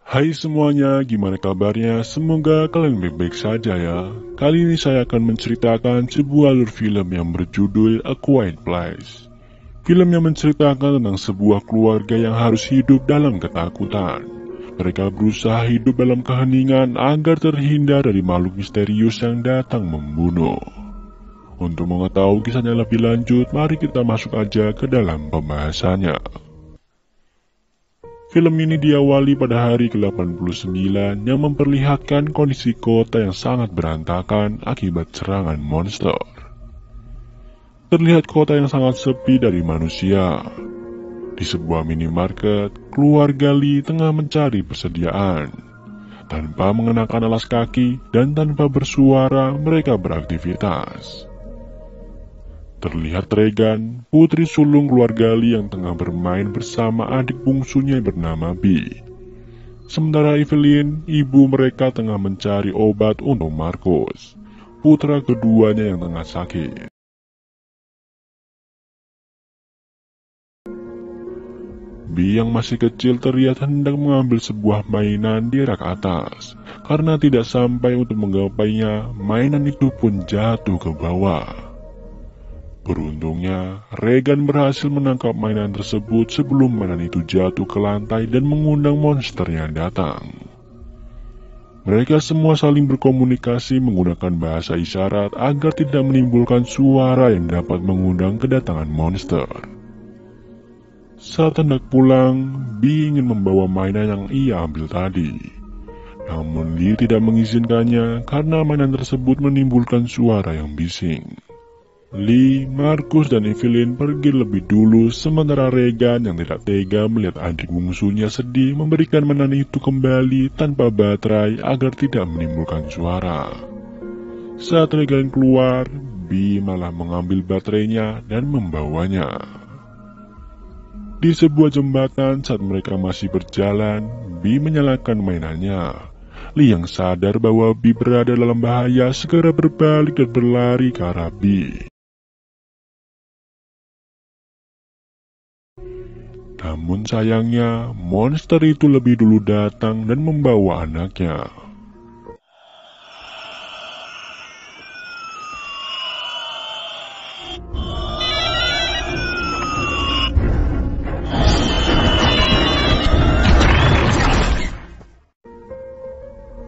Hai semuanya, gimana kabarnya? Semoga kalian baik-baik saja ya. Kali ini saya akan menceritakan sebuah alur film yang berjudul A Quiet Place. Film yang menceritakan tentang sebuah keluarga yang harus hidup dalam ketakutan. Mereka berusaha hidup dalam keheningan agar terhindar dari makhluk misterius yang datang membunuh. Untuk mengetahui kisahnya lebih lanjut, mari kita masuk aja ke dalam pembahasannya. Film ini diawali pada hari ke-89 yang memperlihatkan kondisi kota yang sangat berantakan akibat serangan monster. Terlihat kota yang sangat sepi dari manusia. Di sebuah minimarket, keluarga Lee tengah mencari persediaan. Tanpa mengenakan alas kaki dan tanpa bersuara, mereka beraktivitas. Terlihat Regan, putri sulung keluarga Lee yang tengah bermain bersama adik bungsunya bernama Bee. Sementara Evelyn, ibu mereka tengah mencari obat untuk Marcus, putra keduanya yang tengah sakit. Bee yang masih kecil terlihat hendak mengambil sebuah mainan di rak atas. Karena tidak sampai untuk menggapainya, mainan itu pun jatuh ke bawah. Beruntungnya, Regan berhasil menangkap mainan tersebut sebelum mainan itu jatuh ke lantai dan mengundang monster yang datang. Mereka semua saling berkomunikasi menggunakan bahasa isyarat agar tidak menimbulkan suara yang dapat mengundang kedatangan monster. Saat hendak pulang, Bee ingin membawa mainan yang ia ambil tadi. Namun Lee tidak mengizinkannya karena mainan tersebut menimbulkan suara yang bising. Lee, Marcus, dan Evelyn pergi lebih dulu sementara Regan yang tidak tega melihat adik bungsunya sedih memberikan mainan itu kembali tanpa baterai agar tidak menimbulkan suara. Saat Regan keluar, Bee malah mengambil baterainya dan membawanya. Di sebuah jembatan saat mereka masih berjalan, Bee menyalakan mainannya. Lee yang sadar bahwa Bee berada dalam bahaya segera berbalik dan berlari ke arah Bee. Namun sayangnya, monster itu lebih dulu datang dan membawa anaknya.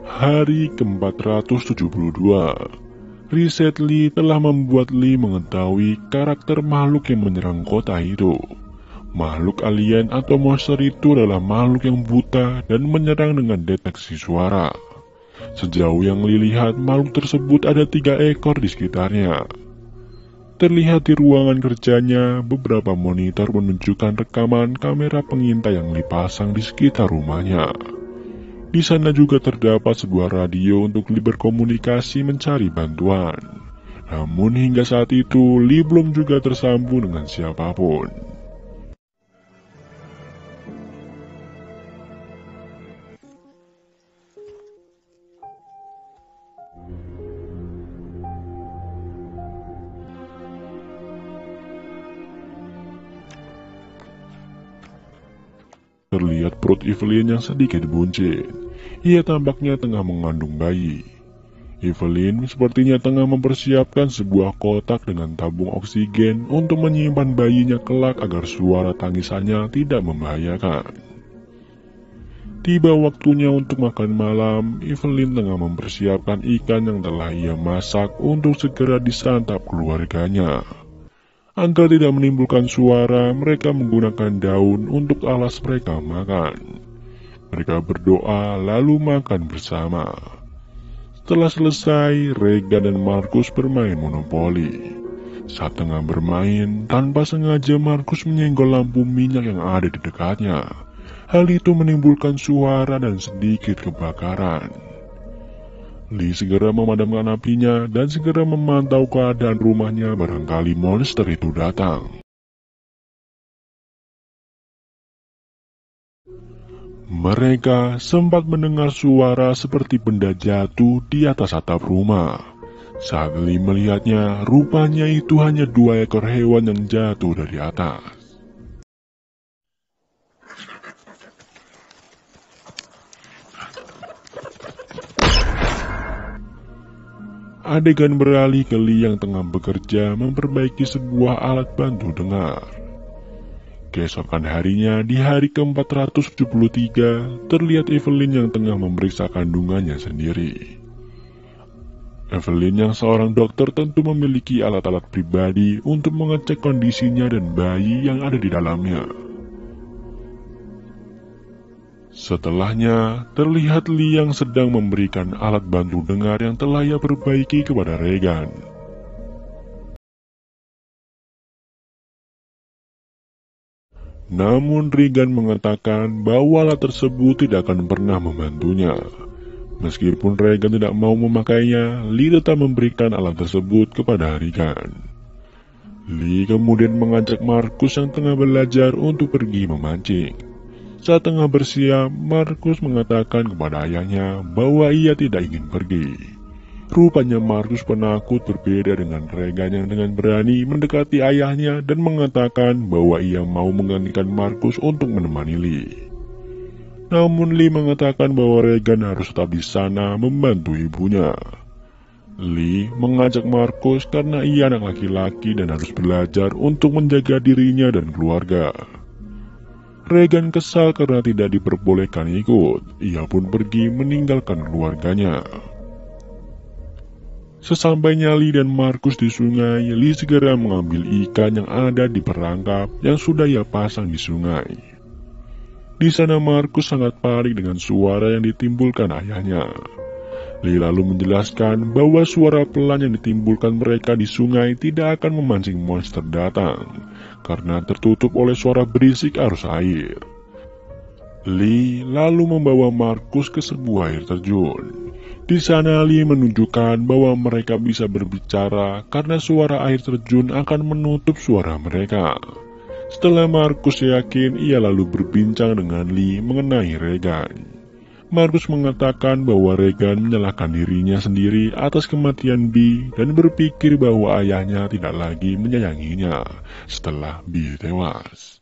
Hari ke-472, riset Lee telah membuat Lee mengetahui karakter makhluk yang menyerang kota itu. Makhluk alien atau monster itu adalah makhluk yang buta dan menyerang dengan deteksi suara. Sejauh yang Lee lihat, makhluk tersebut ada 3 ekor di sekitarnya. Terlihat di ruangan kerjanya, beberapa monitor menunjukkan rekaman kamera pengintai yang dipasang di sekitar rumahnya. Di sana juga terdapat sebuah radio untuk Lee berkomunikasi mencari bantuan. Namun hingga saat itu, Lee belum juga tersambung dengan siapapun. Terlihat perut Evelyn yang sedikit buncit. Ia tampaknya tengah mengandung bayi. Evelyn sepertinya tengah mempersiapkan sebuah kotak dengan tabung oksigen untuk menyimpan bayinya kelak agar suara tangisannya tidak membahayakan. Tiba waktunya untuk makan malam, Evelyn tengah mempersiapkan ikan yang telah ia masak untuk segera disantap keluarganya. Agar tidak menimbulkan suara, mereka menggunakan daun untuk alas mereka makan. Mereka berdoa lalu makan bersama. Setelah selesai, Regan dan Marcus bermain monopoli. Saat tengah bermain, tanpa sengaja Marcus menyenggol lampu minyak yang ada di dekatnya. Hal itu menimbulkan suara dan sedikit kebakaran. Lee segera memadamkan apinya dan segera memantau keadaan rumahnya barangkali monster itu datang. Mereka sempat mendengar suara seperti benda jatuh di atas atap rumah. Saat Lee melihatnya, rupanya itu hanya 2 ekor hewan yang jatuh dari atas. adegan beralih ke Lee yang tengah bekerja memperbaiki sebuah alat bantu dengar. Keesokan harinya, di hari ke-473, terlihat Evelyn yang tengah memeriksa kandungannya sendiri. Evelyn yang seorang dokter tentu memiliki alat-alat pribadi untuk mengecek kondisinya dan bayi yang ada di dalamnya. Setelahnya, terlihat Lee yang sedang memberikan alat bantu dengar yang telah ia perbaiki kepada Regan. Namun Regan mengatakan bahwa alat tersebut tidak akan pernah membantunya. Meskipun Regan tidak mau memakainya, Lee tetap memberikan alat tersebut kepada Regan. Lee kemudian mengajak Markus yang tengah belajar untuk pergi memancing. Saat tengah bersiap, Markus mengatakan kepada ayahnya bahwa ia tidak ingin pergi. Rupanya Markus penakut berbeda dengan Regan yang dengan berani mendekati ayahnya dan mengatakan bahwa ia mau menggantikan Markus untuk menemani Lee. Namun Lee mengatakan bahwa Regan harus tetap di sana membantu ibunya. Lee mengajak Markus karena ia anak laki-laki dan harus belajar untuk menjaga dirinya dan keluarga. Regan kesal karena tidak diperbolehkan ikut. Ia pun pergi meninggalkan keluarganya. Sesampainya Lee dan Markus di sungai, Lee segera mengambil ikan yang ada di perangkap yang sudah ia pasang di sungai. Di sana Markus sangat panik dengan suara yang ditimbulkan ayahnya. Lee lalu menjelaskan bahwa suara pelan yang ditimbulkan mereka di sungai tidak akan memancing monster datang, karena tertutup oleh suara berisik arus air. Lee lalu membawa Markus ke sebuah air terjun. Di sana Lee menunjukkan bahwa mereka bisa berbicara karena suara air terjun akan menutup suara mereka. Setelah Markus yakin, ia lalu berbincang dengan Lee mengenai Regan. Markus mengatakan bahwa Regan menyalahkan dirinya sendiri atas kematian Bee dan berpikir bahwa ayahnya tidak lagi menyayanginya setelah Bee tewas.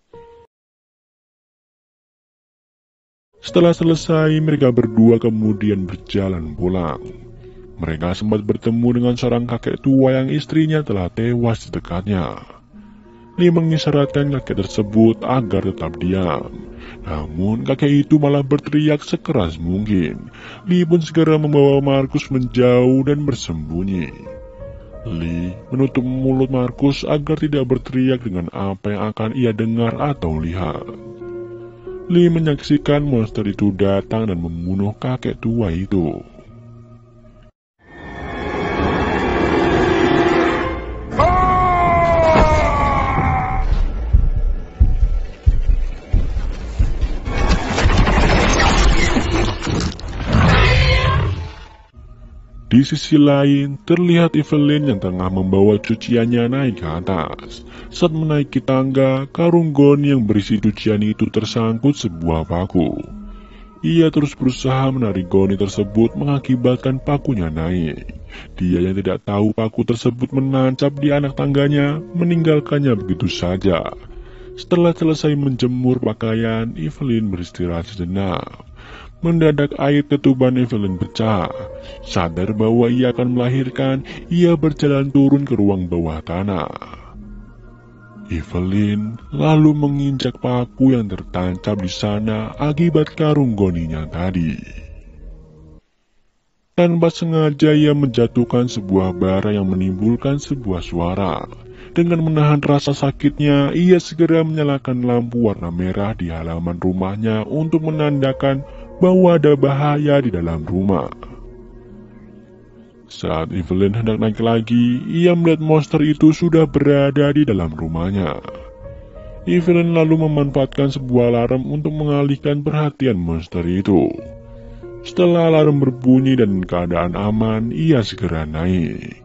Setelah selesai, mereka berdua kemudian berjalan pulang. Mereka sempat bertemu dengan seorang kakek tua yang istrinya telah tewas di dekatnya. Lee mengisyaratkan kakek tersebut agar tetap diam. Namun kakek itu malah berteriak sekeras mungkin. Lee pun segera membawa Markus menjauh dan bersembunyi. Lee menutup mulut Markus agar tidak berteriak dengan apa yang akan ia dengar atau lihat. Lee menyaksikan monster itu datang dan membunuh kakek tua itu. Di sisi lain, terlihat Evelyn yang tengah membawa cuciannya naik ke atas. Saat menaiki tangga, karung goni yang berisi cucian itu tersangkut sebuah paku. Ia terus berusaha menarik goni tersebut mengakibatkan pakunya naik. Dia yang tidak tahu paku tersebut menancap di anak tangganya, meninggalkannya begitu saja. Setelah selesai menjemur pakaian, Evelyn beristirahat sejenak. Mendadak air ketuban Evelyn pecah. Sadar bahwa ia akan melahirkan, ia berjalan turun ke ruang bawah tanah. Evelyn lalu menginjak paku yang tertancap di sana akibat karung goninya tadi. Tanpa sengaja ia menjatuhkan sebuah bara yang menimbulkan sebuah suara. Dengan menahan rasa sakitnya, ia segera menyalakan lampu warna merah di halaman rumahnya untuk menandakan bahwa ada bahaya di dalam rumah. Saat Evelyn hendak naik lagi, ia melihat monster itu sudah berada di dalam rumahnya. Evelyn lalu memanfaatkan sebuah alarm untuk mengalihkan perhatian monster itu. Setelah alarm berbunyi dan keadaan aman, ia segera naik.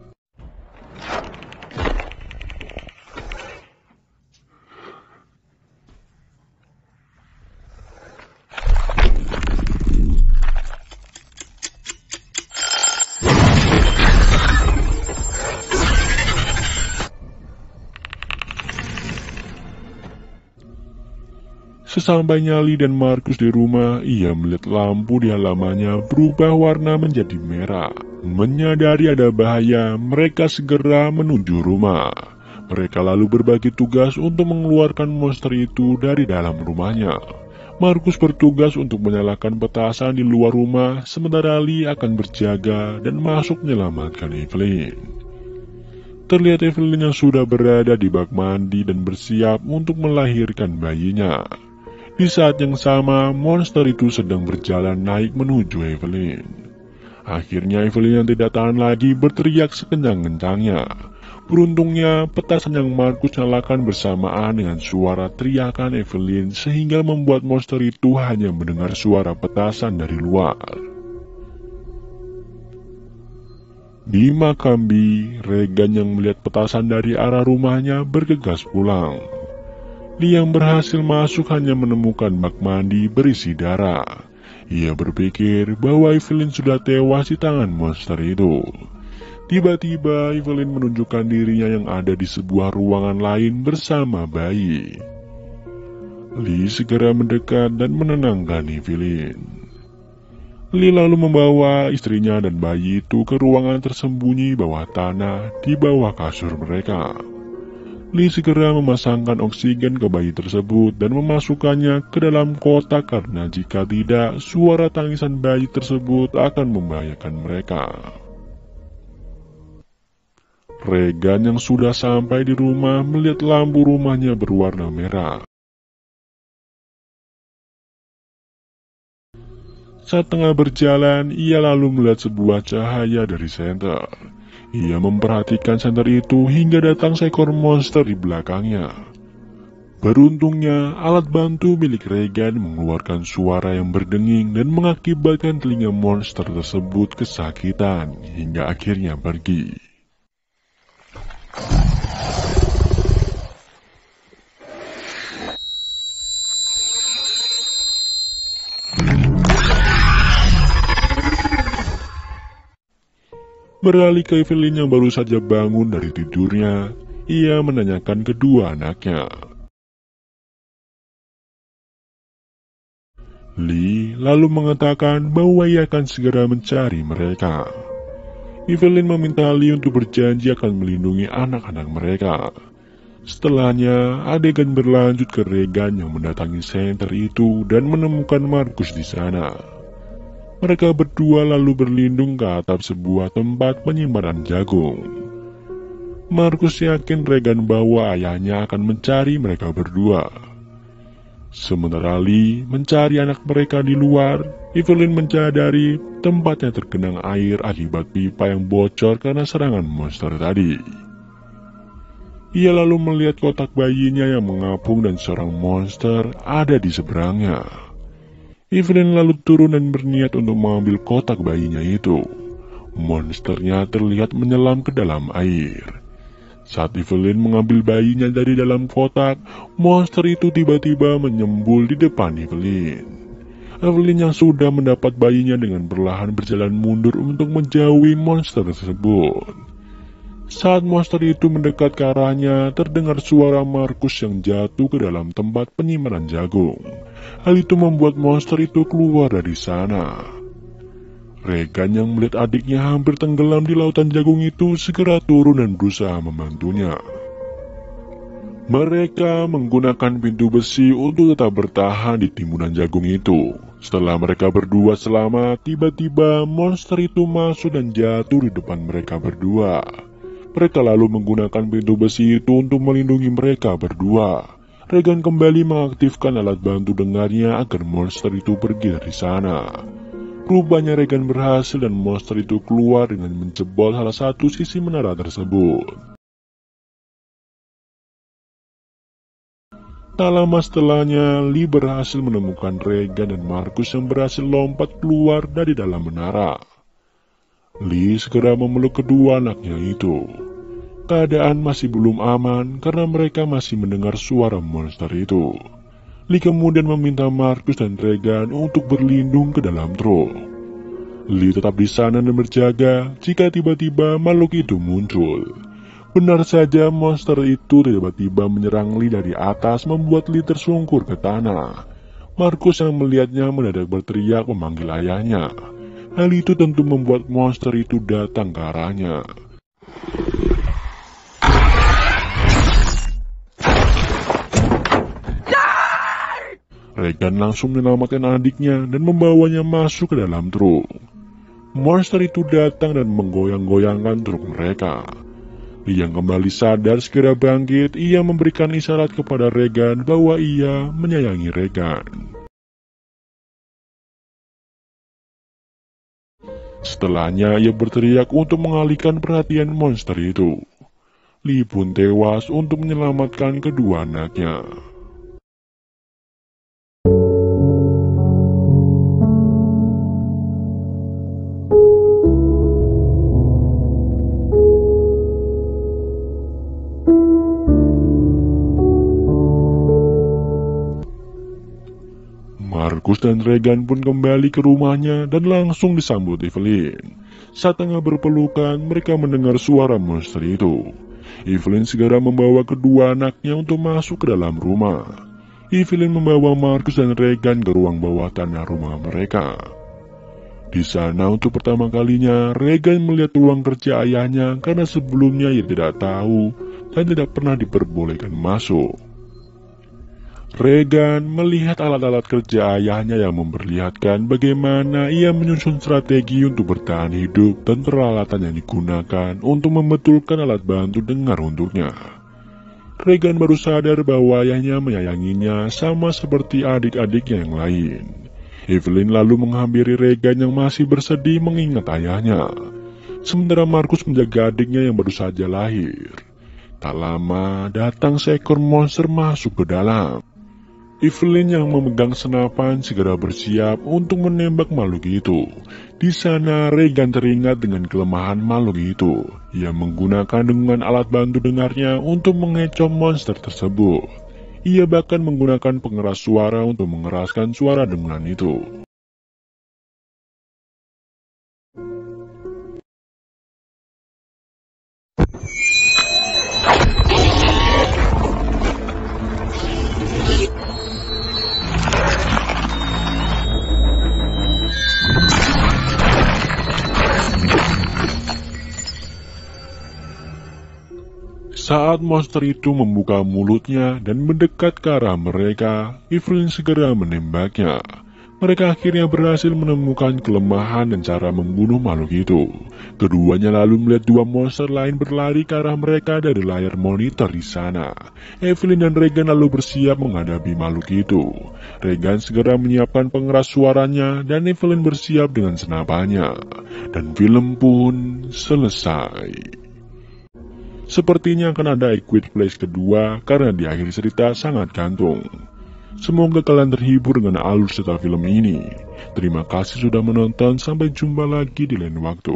Sesampainya Lee dan Markus di rumah, ia melihat lampu di halamannya berubah warna menjadi merah. Menyadari ada bahaya, mereka segera menuju rumah. Mereka lalu berbagi tugas untuk mengeluarkan monster itu dari dalam rumahnya. Markus bertugas untuk menyalakan petasan di luar rumah, sementara Lee akan berjaga dan masuk menyelamatkan Evelyn. Terlihat Evelyn yang sudah berada di bak mandi dan bersiap untuk melahirkan bayinya. Di saat yang sama, monster itu sedang berjalan naik menuju Evelyn. Akhirnya Evelyn yang tidak tahan lagi berteriak sekencang-kencangnya. Beruntungnya, petasan yang Markus nyalakan bersamaan dengan suara teriakan Evelyn sehingga membuat monster itu hanya mendengar suara petasan dari luar. Di Makambi, Regan yang melihat petasan dari arah rumahnya bergegas pulang. Lee yang berhasil masuk hanya menemukan bak mandi berisi darah. Ia berpikir bahwa Evelyn sudah tewas di tangan monster itu. Tiba-tiba Evelyn menunjukkan dirinya yang ada di sebuah ruangan lain bersama bayi. Lee segera mendekat dan menenangkan Evelyn. Lee lalu membawa istrinya dan bayi itu ke ruangan tersembunyi bawah tanah di bawah kasur mereka. Lee segera memasangkan oksigen ke bayi tersebut dan memasukkannya ke dalam kotak karena jika tidak, suara tangisan bayi tersebut akan membahayakan mereka. Regan yang sudah sampai di rumah melihat lampu rumahnya berwarna merah. Saat tengah berjalan, ia lalu melihat sebuah cahaya dari senter. Ia memperhatikan senter itu hingga datang seekor monster di belakangnya. Beruntungnya, alat bantu milik Regan mengeluarkan suara yang berdenging dan mengakibatkan telinga monster tersebut kesakitan hingga akhirnya pergi. Beralih ke Evelyn yang baru saja bangun dari tidurnya, ia menanyakan kedua anaknya. Lee lalu mengatakan bahwa ia akan segera mencari mereka. Evelyn meminta Lee untuk berjanji akan melindungi anak-anak mereka. Setelahnya, adegan berlanjut ke Regan yang mendatangi senter itu dan menemukan Markus di sana. Mereka berdua lalu berlindung ke atap sebuah tempat penyimpanan jagung. Markus yakin Regan bahwa ayahnya akan mencari mereka berdua. Sementara Lee mencari anak mereka di luar, Evelyn menyadari tempatnya tergenang air akibat pipa yang bocor karena serangan monster tadi. Ia lalu melihat kotak bayinya yang mengapung dan seorang monster ada di seberangnya. Evelyn lalu turun dan berniat untuk mengambil kotak bayinya itu. Monsternya terlihat menyelam ke dalam air. Saat Evelyn mengambil bayinya dari dalam kotak, monster itu tiba-tiba menyembul di depan Evelyn. Evelyn yang sudah mendapat bayinya dengan perlahan berjalan mundur untuk menjauhi monster tersebut. Saat monster itu mendekat ke arahnya, terdengar suara Markus yang jatuh ke dalam tempat penyimpanan jagung. Hal itu membuat monster itu keluar dari sana. Regan yang melihat adiknya hampir tenggelam di lautan jagung itu segera turun dan berusaha membantunya. Mereka menggunakan pintu besi untuk tetap bertahan di timbunan jagung itu. Setelah mereka berdua selamat, tiba-tiba monster itu masuk dan jatuh di depan mereka berdua. Mereka lalu menggunakan pintu besi itu untuk melindungi mereka berdua. Regan kembali mengaktifkan alat bantu dengarnya agar monster itu pergi dari sana. Rupanya Regan berhasil dan monster itu keluar dengan menjebol salah satu sisi menara tersebut. Tak lama setelahnya, Lee berhasil menemukan Regan dan Markus yang berhasil lompat keluar dari dalam menara. Lee segera memeluk kedua anaknya itu. Keadaan masih belum aman karena mereka masih mendengar suara monster itu. Lee kemudian meminta Markus dan Regan untuk berlindung ke dalam truk. Lee tetap di sana dan berjaga jika tiba-tiba makhluk itu muncul. Benar saja monster itu tiba-tiba menyerang Lee dari atas membuat Lee tersungkur ke tanah. Markus yang melihatnya mendadak berteriak memanggil ayahnya. Hal itu tentu membuat monster itu datang ke arahnya. Regan langsung menyelamatkan adiknya dan membawanya masuk ke dalam truk. Monster itu datang dan menggoyang-goyangkan truk mereka. Yang kembali sadar segera bangkit, ia memberikan isyarat kepada Regan bahwa ia menyayangi Regan. Setelahnya ia berteriak untuk mengalihkan perhatian monster itu. Lee pun tewas untuk menyelamatkan kedua anaknya. Markus dan Regan pun kembali ke rumahnya dan langsung disambut Evelyn. Saat tengah berpelukan, mereka mendengar suara monster itu. Evelyn segera membawa kedua anaknya untuk masuk ke dalam rumah. Evelyn membawa Markus dan Regan ke ruang bawah tanah rumah mereka. Di sana untuk pertama kalinya, Regan melihat ruang kerja ayahnya karena sebelumnya ia tidak tahu dan tidak pernah diperbolehkan masuk. Regan melihat alat-alat kerja ayahnya yang memperlihatkan bagaimana ia menyusun strategi untuk bertahan hidup dan peralatan yang digunakan untuk membetulkan alat bantu dengar untuknya. Regan baru sadar bahwa ayahnya menyayanginya sama seperti adik-adiknya yang lain. Evelyn lalu menghampiri Regan yang masih bersedih mengingat ayahnya. Sementara Markus menjaga adiknya yang baru saja lahir. Tak lama datang seekor monster masuk ke dalam. Evelyn yang memegang senapan segera bersiap untuk menembak makhluk itu. Di sana Regan teringat dengan kelemahan makhluk itu. Ia menggunakan dengungan alat bantu dengarnya untuk mengecoh monster tersebut. Ia bahkan menggunakan pengeras suara untuk mengeraskan suara dengungan itu. Saat monster itu membuka mulutnya dan mendekat ke arah mereka, Evelyn segera menembaknya. Mereka akhirnya berhasil menemukan kelemahan dan cara membunuh makhluk itu. Keduanya lalu melihat dua monster lain berlari ke arah mereka dari layar monitor di sana. Evelyn dan Regan lalu bersiap menghadapi makhluk itu. Regan segera menyiapkan pengeras suaranya dan Evelyn bersiap dengan senapannya. Dan film pun selesai. Sepertinya akan ada Equid Place kedua karena di akhir cerita sangat gantung. Semoga kalian terhibur dengan alur cerita film ini. Terima kasih sudah menonton, sampai jumpa lagi di lain waktu.